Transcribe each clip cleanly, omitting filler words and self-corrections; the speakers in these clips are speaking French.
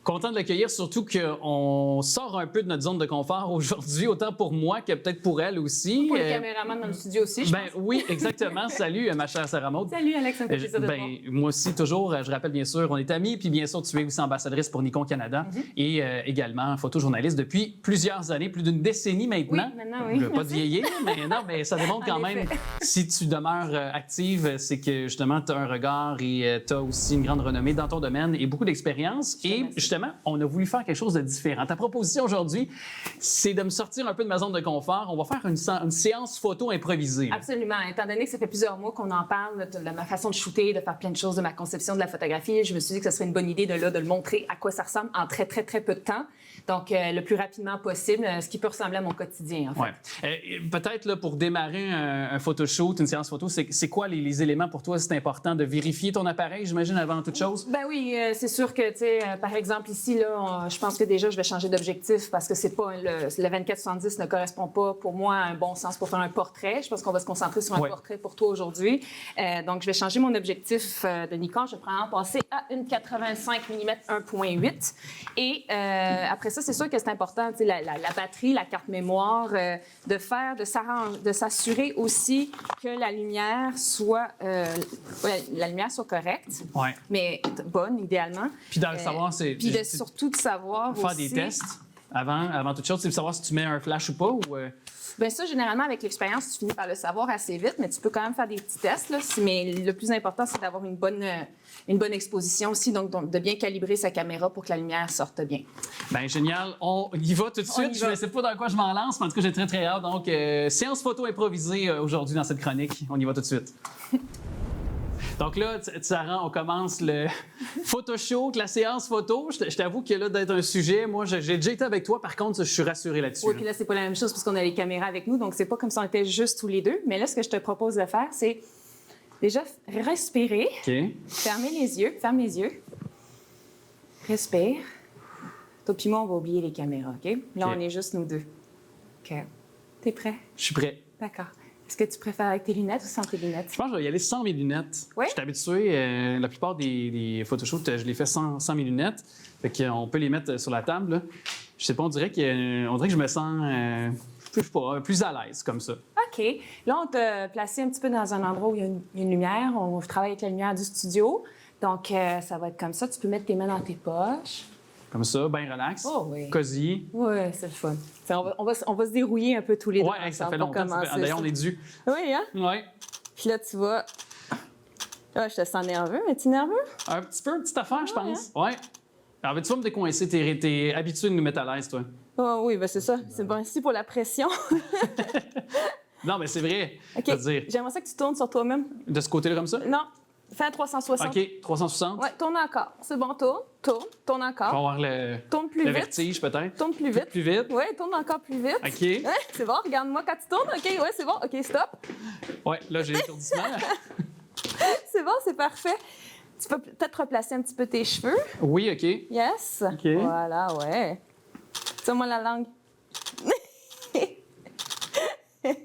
Content de l'accueillir, surtout qu'on sort un peu de notre zone de confort aujourd'hui, autant pour moi que peut-être pour elle aussi. Pour les caméramans dans le studio aussi, je pense. Oui, exactement. Salut, ma chère Sarah Maud. Salut, Alex, ça me fait plaisir de te voir. Moi aussi, toujours, je rappelle bien sûr, on est amis, puis bien sûr, tu es aussi ambassadrice pour Nikon Canada et également photojournaliste depuis plusieurs années, plus d'une décennie maintenant. Oui, maintenant, oui. Je ne veux pas te vieillir, mais non, mais ça démontre quand même, si tu demeures active, c'est que justement, tu as un regard et tu as aussi une grande renommée dans ton domaine et beaucoup d'expérience. Et justement, on a voulu faire quelque chose de différent. Ta proposition aujourd'hui, c'est de me sortir un peu de ma zone de confort. On va faire une séance photo improvisée. Absolument. Étant donné que ça fait plusieurs mois qu'on en parle de ma façon de shooter, de faire plein de choses, de ma conception de la photographie, je me suis dit que ce serait une bonne idée de le montrer à quoi ça ressemble en très, très, très peu de temps. Donc, le plus rapidement possible, ce qui peut ressembler à mon quotidien, en fait. Ouais. Peut-être là, pour démarrer un photoshoot, une séance photo, c'est quoi les éléments pour toi? C'est important de vérifier ton appareil, j'imagine, avant toute chose? Ben oui, c'est sûr que, tu sais, par exemple, ici, là, je pense que déjà, je vais changer d'objectif parce que c'est pas le 24-70 ne correspond pas pour moi à un bon sens pour faire un portrait. Je pense qu'on va se concentrer sur un portrait pour toi aujourd'hui. Donc, je vais changer mon objectif de Nikon. Je vais probablement passer à une 85 mm 1.8. Et après ça, c'est sûr que c'est important, tu sais, la batterie, la carte mémoire, de s'assurer aussi que la lumière soit correcte, mais bonne, idéalement. Puis dans le savoir, c'est... Puis surtout de savoir faire aussi... des tests avant toute chose, c'est de savoir si tu mets un flash ou pas ou... Bien ça, généralement, avec l'expérience, tu finis par le savoir assez vite, mais tu peux quand même faire des petits tests, là. Mais le plus important, c'est d'avoir une bonne exposition aussi, donc de bien calibrer sa caméra pour que la lumière sorte bien. Bien, génial. On y va tout de suite. Je ne sais pas dans quoi je m'en lance, mais en tout cas, j'ai très, très hâte. Donc, séance photo improvisée aujourd'hui dans cette chronique. On y va tout de suite. Donc là, Sarah, on commence le photoshoot, la séance photo. Je t'avoue que là, d'être un sujet, moi, j'ai déjà été avec toi. Par contre, je suis rassuré là-dessus. Oui, puis là, c'est pas la même chose parce qu'on a les caméras avec nous, donc c'est pas comme si on était juste tous les deux. Mais là, ce que je te propose de faire, c'est déjà respirer. OK. Ferme les yeux. Respire. Toi puis moi, on va oublier les caméras, OK? Là, on est juste nous deux. OK. T'es prêt? Je suis prêt. D'accord. Est-ce que tu préfères avec tes lunettes ou sans tes lunettes? Je pense que je vais y aller sans mes lunettes. Oui? Je suis habitué. La plupart des photoshoots, je les fais sans mes lunettes. Fait qu'on peut les mettre sur la table. Là. Je sais pas, on dirait que je me sens je sais pas, plus à l'aise comme ça. OK. Là, on t'a placé un petit peu dans un endroit où il y a une lumière. On travaille avec la lumière du studio. Donc, ça va être comme ça. Tu peux mettre tes mains dans tes poches. Comme ça, bien relax. Oh oui. Cosy. Oui, c'est le fun. On va se dérouiller un peu tous les deux. Oui, ça fait longtemps. D'ailleurs, on est dû. Oui, hein? Oui. Puis là, tu vois... Ah, je te sens nerveux. Mais tu es nerveux? Un petit peu, une petite affaire, je pense. Oui. Alors, tu vas me décoincer. T'es habitué de nous mettre à l'aise, toi. Oh, oui, bien c'est ça. C'est bon ici pour la pression. Non, mais c'est vrai. OK. J'aimerais ça que tu tournes sur toi-même. De ce côté-là, comme ça? Non. Fais un 360. OK, 360. Oui, tourne encore. C'est bon, tourne encore. On va avoir tourne plus le vite. vertige, peut-être. Tourne plus vite. Plus vite. Oui, tourne encore plus vite. OK. Ouais, c'est bon, regarde-moi quand tu tournes. OK, ouais, c'est bon. OK, stop. Oui, là, j'ai l'étourdissement. C'est bon, c'est parfait. Tu peux peut-être replacer un petit peu tes cheveux. Oui, OK. Yes. OK. Voilà, ouais. Tire-moi la langue.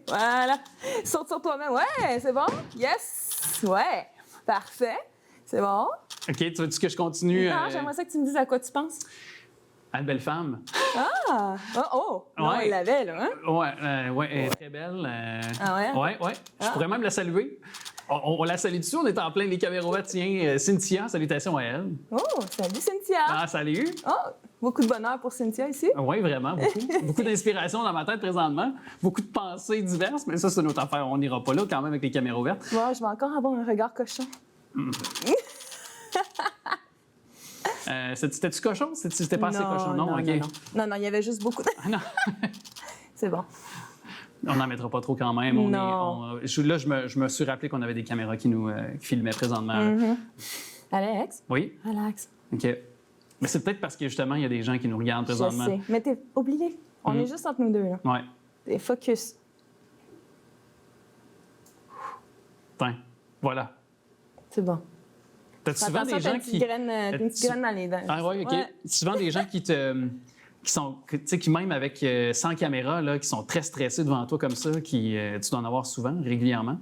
Voilà. Saute sur toi-même. Ouais, c'est bon. Yes. Ouais. Parfait. C'est bon. OK, tu veux-tu que je continue? Non, j'aimerais ça que tu me dises à quoi tu penses. À une belle femme. Ah! Oh! Non, Ouais. il l'avait, là, hein? Oui, elle est très belle. Ah ouais? Oui. Je pourrais même la saluer. On la salue dessus, on est en plein les caméras. Tiens, Cynthia, salutations à elle. Oh! Salut, Cynthia! Ah, salut. Oh! Beaucoup de bonheur pour Cynthia ici. Oui, vraiment, beaucoup. Beaucoup d'inspiration dans ma tête présentement. Beaucoup de pensées diverses, mais ça, c'est notre affaire. On n'ira pas là quand même avec les caméras ouvertes. Moi, je vais encore avoir un regard cochon. C'était-tu cochon? C'était pas assez cochon? Non, OK. Non, il y avait juste beaucoup de... Non. C'est bon. On n'en mettra pas trop quand même. Non. Je me suis rappelé qu'on avait des caméras qui nous filmaient présentement. Alex? Oui? Relax. OK. Mais c'est peut-être parce que justement, il y a des gens qui nous regardent présentement. Je sais. Mais t'es oublié. On est juste entre nous deux, là. Ouais. T'es focus. Tiens, voilà. C'est bon. T'as souvent des gens qui... T'as une petite graine dans les dents. Ah oui, OK. Ouais. Souvent des gens qui sont, tu sais, qui même avec sans caméra, là, qui sont très stressés devant toi comme ça, tu dois en avoir souvent, régulièrement.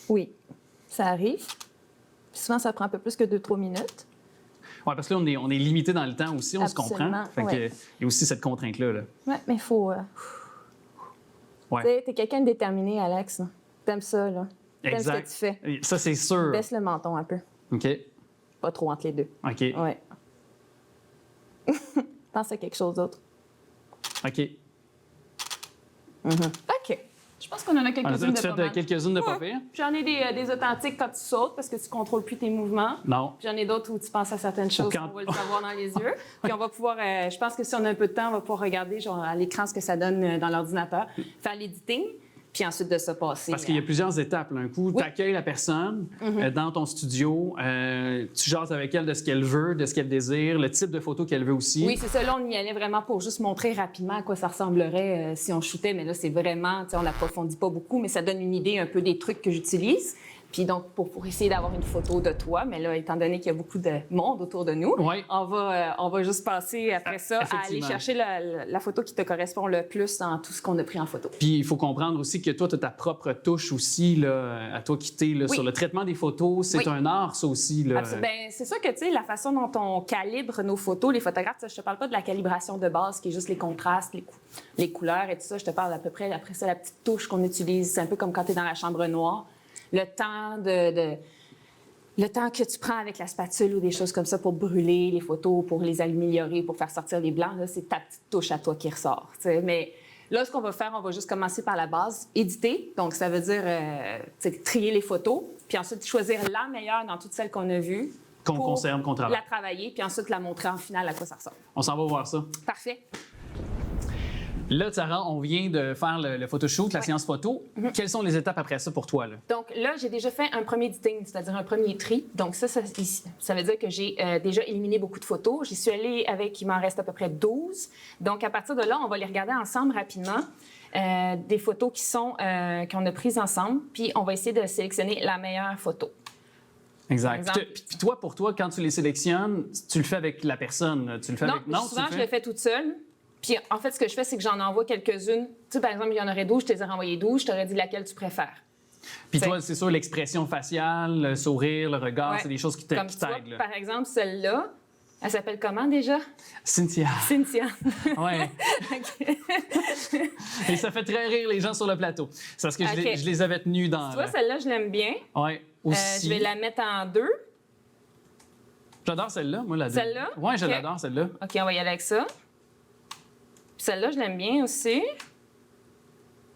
Oui, ça arrive. Puis souvent, ça prend un peu plus que 2-3 minutes. Oui, parce que là, on est limité dans le temps aussi, on se comprend. Fait que, il y a aussi cette contrainte-là. Là. Oui, mais il faut... Tu sais, t'es quelqu'un de déterminé, Alex. T'aimes ça, là. T'aimes ce que tu fais. Ça, c'est sûr. Baisse le menton un peu. OK. Pas trop entre les deux. OK. Ouais. Pense à quelque chose d'autre. OK. OK. Je pense qu'on en a quelques-unes de pas mal. Quelques-unes de pas pire. J'en ai des authentiques quand tu sautes parce que tu contrôles plus tes mouvements. Non. J'en ai d'autres où tu penses à certaines choses, on va le savoir dans les yeux. Puis on va pouvoir, je pense que si on a un peu de temps, on va pouvoir regarder genre, à l'écran ce que ça donne dans l'ordinateur, faire l'editing, puis ensuite de ça passer. Parce qu'il y a plusieurs étapes. Là. Un coup, tu accueilles la personne dans ton studio, tu jases avec elle de ce qu'elle veut, de ce qu'elle désire, le type de photo qu'elle veut aussi. Oui, c'est ça. Là, on y allait vraiment pour juste montrer rapidement à quoi ça ressemblerait si on shootait. Mais là, c'est vraiment, on n'approfondit pas beaucoup, mais ça donne une idée un peu des trucs que j'utilise. Puis donc, pour essayer d'avoir une photo de toi, mais là, étant donné qu'il y a beaucoup de monde autour de nous, on va juste passer après ça à aller chercher la photo qui te correspond le plus dans tout ce qu'on a pris en photo. Puis il faut comprendre aussi que toi, tu as ta propre touche aussi, là, à toi qui t'es sur le traitement des photos. C'est un art, ça aussi. Là. Bien, c'est sûr que, tu sais, la façon dont on calibre nos photos, les photographes, je te parle pas de la calibration de base, qui est juste les contrastes, les couleurs et tout ça. Je te parle à peu près, après ça, la petite touche qu'on utilise. C'est un peu comme quand tu es dans la chambre noire. Le temps le temps que tu prends avec la spatule ou des choses comme ça pour brûler les photos, pour les améliorer, pour faire sortir les blancs, là, c'est ta petite touche à toi qui ressort. T'sais. Mais là, ce qu'on va faire, on va juste commencer par la base, éditer. Donc, ça veut dire trier les photos, puis ensuite choisir la meilleure dans toutes celles qu'on a vues. Qu'on conserve, qu'on travaille. La travailler, puis ensuite la montrer en finale à quoi ça ressemble. On s'en va voir ça. Parfait. Là, Sarah, on vient de faire le photoshoot, la séance photo. Quelles sont les étapes après ça pour toi? Là? Donc là, j'ai déjà fait un premier editing, c'est-à-dire un premier tri. Donc ça veut dire que j'ai déjà éliminé beaucoup de photos. J'y suis allée avec, il m'en reste à peu près 12. Donc à partir de là, on va les regarder ensemble rapidement. Des photos qu'on a prises ensemble, puis on va essayer de sélectionner la meilleure photo. Exact. Puis toi, pour toi, quand tu les sélectionnes, tu le fais avec la personne? Tu le fais avec... Non, souvent, je le fais toute seule. Puis, en fait, ce que je fais, c'est que j'en envoie quelques-unes. Tu sais, par exemple, il y en aurait 12, je te les ai renvoyées 12, je t'aurais dit laquelle tu préfères. Puis toi, c'est sûr, l'expression faciale, le sourire, le regard, c'est des choses qui t'aident. Comme par exemple, celle-là, elle s'appelle comment déjà? Cynthia. Cynthia. Ouais. Et ça fait très rire les gens sur le plateau. C'est parce que je les avais tenus dans... Tu vois, celle-là, je l'aime bien. Oui, aussi. Je vais la mettre en 2. J'adore celle-là, moi, la deux. Celle-là? Oui, je l'adore, celle-là. OK, on va y aller avec ça. Celle-là, je l'aime bien aussi.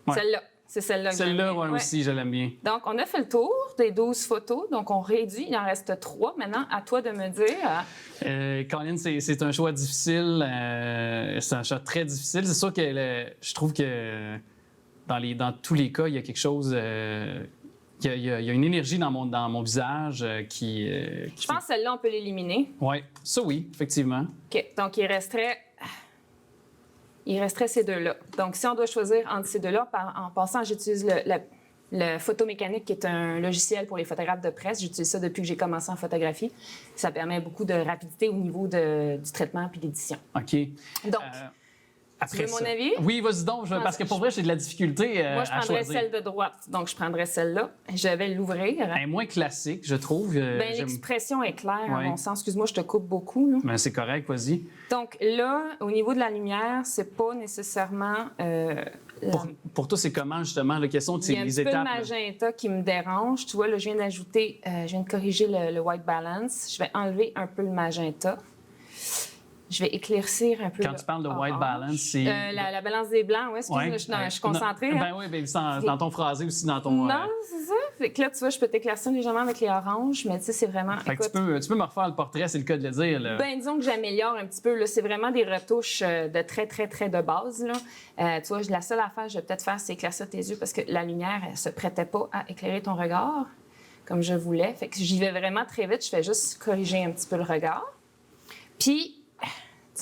Ouais. Celle-là, c'est celle-là que celle-là, oui, aussi, je l'aime bien. Donc, on a fait le tour des 12 photos. Donc, on réduit. Il en reste 3. Maintenant, à toi de me dire... Colin, c'est un choix difficile. C'est un choix très difficile. C'est sûr que je trouve que dans tous les cas, il y a quelque chose... Il y a une énergie dans mon visage qui Je pense que celle-là, on peut l'éliminer. Oui, ça oui, effectivement. OK. Donc, il resterait ces deux-là. Donc, si on doit choisir entre ces deux-là, en passant, j'utilise le photomécanique, qui est un logiciel pour les photographes de presse. J'utilise ça depuis que j'ai commencé en photographie. Ça permet beaucoup de rapidité au niveau du traitement puis d'édition. OK. Donc, tu veux mon avis? Oui, vas-y donc, parce que pour vrai, j'ai de la difficulté moi, je prendrais celle de droite. Donc, je prendrais celle-là. Je vais l'ouvrir. Elle est moins classique, je trouve. L'expression est claire, à mon sens. Excuse-moi, je te coupe beaucoup. Là. Ben, c'est correct, vas-y. Donc là, au niveau de la lumière, c'est pas nécessairement... Pour toi, c'est comment, justement, la question de les étapes? Il y a un peu de magenta qui me dérange. Tu vois, là, je viens de corriger le white balance. Je vais enlever un peu le magenta. Je vais éclaircir un peu. Quand tu parles de white balance, c'est... la balance des blancs, oui. Je suis concentrée. Ben oui, dans ton phrasé aussi, dans ton... Non, c'est ça. Fait que là, tu vois, je peux t'éclaircir légèrement avec les oranges, mais tu sais, c'est vraiment... Fait que tu peux me refaire le portrait, c'est le cas de le dire. Là. Ben, disons que j'améliore un petit peu. Là. C'est vraiment des retouches de très, très, très de base. Là. Tu vois, la seule affaire que je vais peut-être faire, c'est éclaircir tes yeux parce que la lumière, elle se prêtait pas à éclairer ton regard comme je voulais. Fait que j'y vais vraiment très vite. Je fais juste corriger un petit peu le regard. Puis...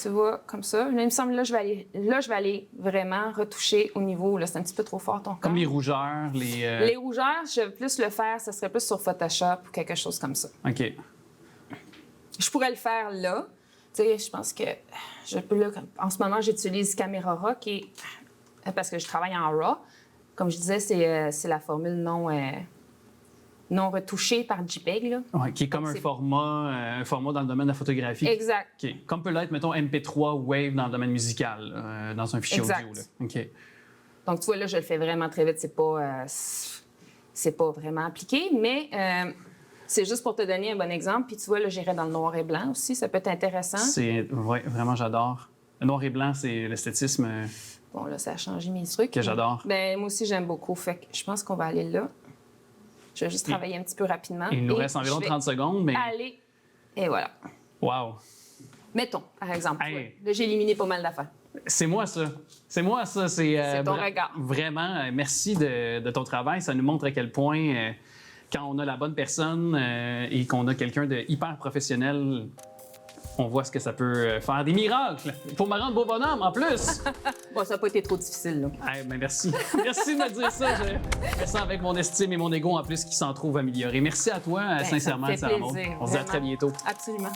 Tu vois, comme ça. Là, il me semble, là, je vais aller vraiment retoucher au niveau, là, c'est un petit peu trop fort ton corps. Comme les rougeurs, Les rougeurs, je vais plus le faire, ce serait plus sur Photoshop ou quelque chose comme ça. OK. Je pourrais le faire là. Tu sais, je pense que je peux, là, en ce moment, j'utilise Camera Raw, parce que je travaille en RAW. Comme je disais, c'est la formule non non retouché par JPEG. Là. Ouais, qui est comme Donc, un format dans le domaine de la photographie. Exact. OK. Comme peut l'être, mettons, MP3 ou Wave dans le domaine musical, dans un fichier Exact. audio. Là. OK. Donc, tu vois, là, je le fais vraiment très vite. C'est pas vraiment appliqué, mais c'est juste pour te donner un bon exemple. Puis, tu vois, là, j'irais dans le noir et blanc aussi. Ça peut être intéressant. Oui, vraiment, j'adore. Le noir et blanc, c'est l'esthétisme Bon, là, ça a changé mes trucs. que j'adore. Ben, moi aussi, j'aime beaucoup. Fait que je pense qu'on va aller là. Je vais juste travailler un petit peu rapidement. Il nous reste environ 30 secondes, mais... Allez, et voilà. Wow! Mettons, par exemple. Hey. Tu vois, là, j'ai éliminé pas mal d'affaires. C'est moi, ça. C'est moi, ça. C'est ton regard. Vraiment, merci de ton travail. Ça nous montre à quel point, quand on a la bonne personne et qu'on a quelqu'un de hyper professionnel, on voit ce que ça peut faire. Des miracles! Pour me rendre beau bonhomme, en plus! Bon, ça n'a pas été trop difficile, là. Hey, ben merci. Merci de me dire ça. Je fais ça avec mon estime et mon ego, en plus, qui s'en trouve amélioré. Merci à toi, Ben, sincèrement, ça me fait Sarah Maud. plaisir, On se dit à vraiment. très bientôt. Absolument.